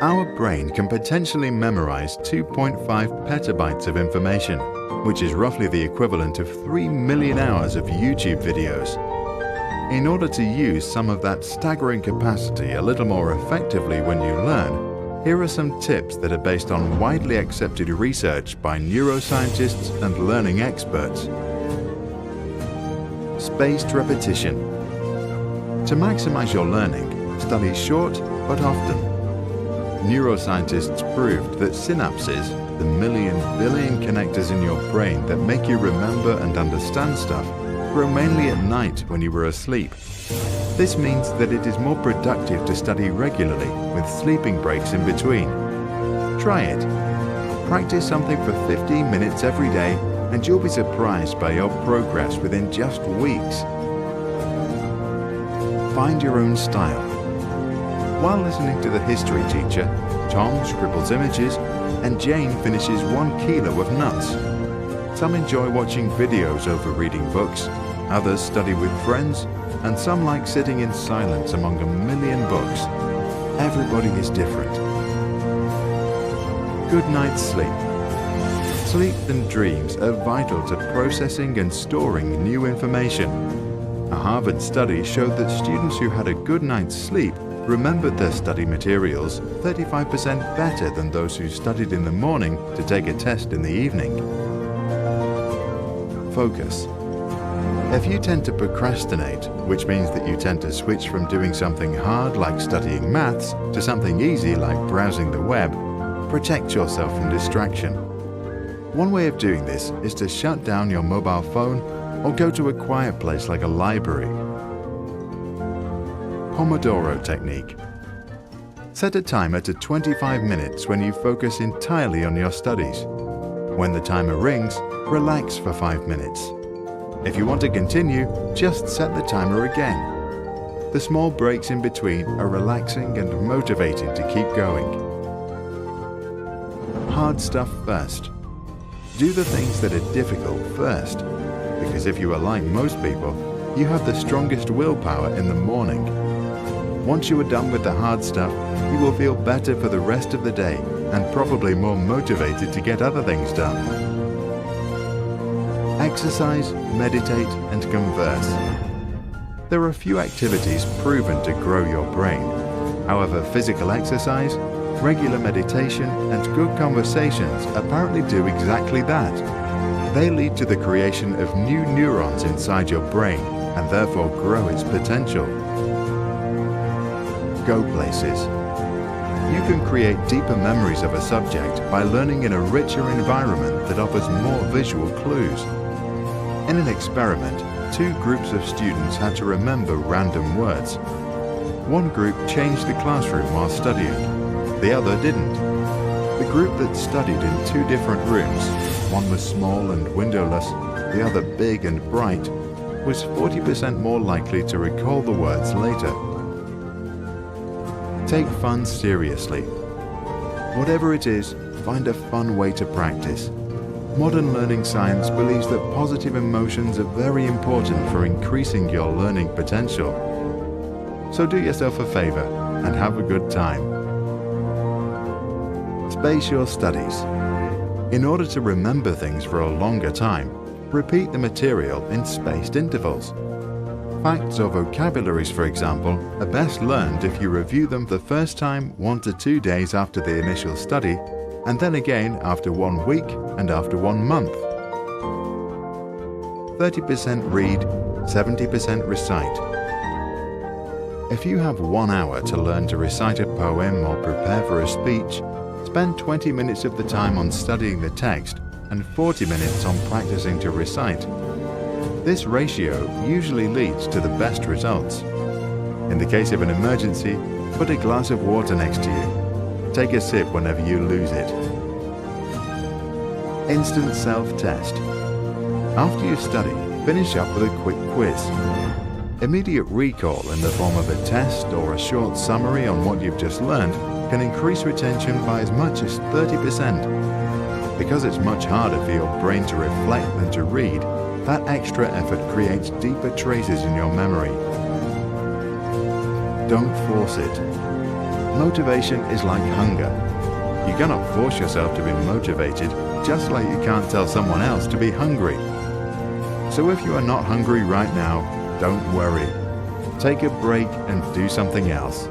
Our brain can potentially memorize 2.5 petabytes of information, which is roughly the equivalent of 3 million hours of YouTube videos. In order to use some of that staggering capacity a little more effectively when you learn, here are some tips that are based on widely accepted research by neuroscientists and learning experts. Spaced repetition. To maximize your learning, study short but often. Neuroscientists proved that synapses, the million billion connectors in your brain that make you remember and understand stuff, grow mainly at night when you were asleep. This means that it is more productive to study regularly with sleeping breaks in between. Try it. Practice something for 15 minutes every day and you'll be surprised by your progress within just weeks. Find your own style. While listening to the history teacher, Tom scribbles images and Jane finishes 1 kilo of nuts. Some enjoy watching videos over reading books, others study with friends, and some like sitting in silence among a million books. Everybody is different. Good night's sleep. Sleep and dreams are vital to processing and storing new information. A Harvard study showed that students who had a good night's sleep remembered their study materials 35% better than those who studied in the morning to take a test in the evening. Focus. If you tend to procrastinate, which means that you tend to switch from doing something hard like studying maths to something easy like browsing the web, protect yourself from distraction. One way of doing this is to shut down your mobile phone or go to a quiet place like a library. Pomodoro technique. Set a timer to 25 minutes when you focus entirely on your studies. When the timer rings, relax for 5 minutes. If you want to continue, just set the timer again. The small breaks in between are relaxing and motivating to keep going. Hard stuff first. Do the things that are difficult first, because if you are like most people, you have the strongest willpower in the morning. Once you are done with the hard stuff, you will feel better for the rest of the day and probably more motivated to get other things done. Exercise, meditate, and converse. There are few activities proven to grow your brain. However, physical exercise, regular meditation, and good conversations apparently do exactly that. They lead to the creation of new neurons inside your brain and therefore grow its potential. Go places. You can create deeper memories of a subject by learning in a richer environment that offers more visual clues. In an experiment, 2 groups of students had to remember random words. One group changed the classroom while studying, the other didn't. The group that studied in 2 different rooms, one was small and windowless, the other big and bright, was 40% more likely to recall the words later. Take fun seriously. Whatever it is, find a fun way to practice. Modern learning science believes that positive emotions are very important for increasing your learning potential. So do yourself a favor and have a good time. Space your studies. In order to remember things for a longer time, repeat the material in spaced intervals. Facts or vocabularies, for example, are best learned if you review them the first time 1 to 2 days after the initial study, and then again after 1 week and after 1 month. 30% read, 70% recite. If you have 1 hour to learn to recite a poem or prepare for a speech, spend 20 minutes of the time on studying the text and 40 minutes on practicing to recite. This ratio usually leads to the best results. In the case of an emergency, put a glass of water next to you. Take a sip whenever you lose it. Instant self-test. After you study, finish up with a quick quiz. Immediate recall in the form of a test or a short summary on what you've just learned can increase retention by as much as 30%. Because it's much harder for your brain to reflect than to read, that extra effort creates deeper traces in your memory. Don't force it. Motivation is like hunger. You cannot force yourself to be motivated, just like you can't tell someone else to be hungry. So if you are not hungry right now, don't worry. Take a break and do something else.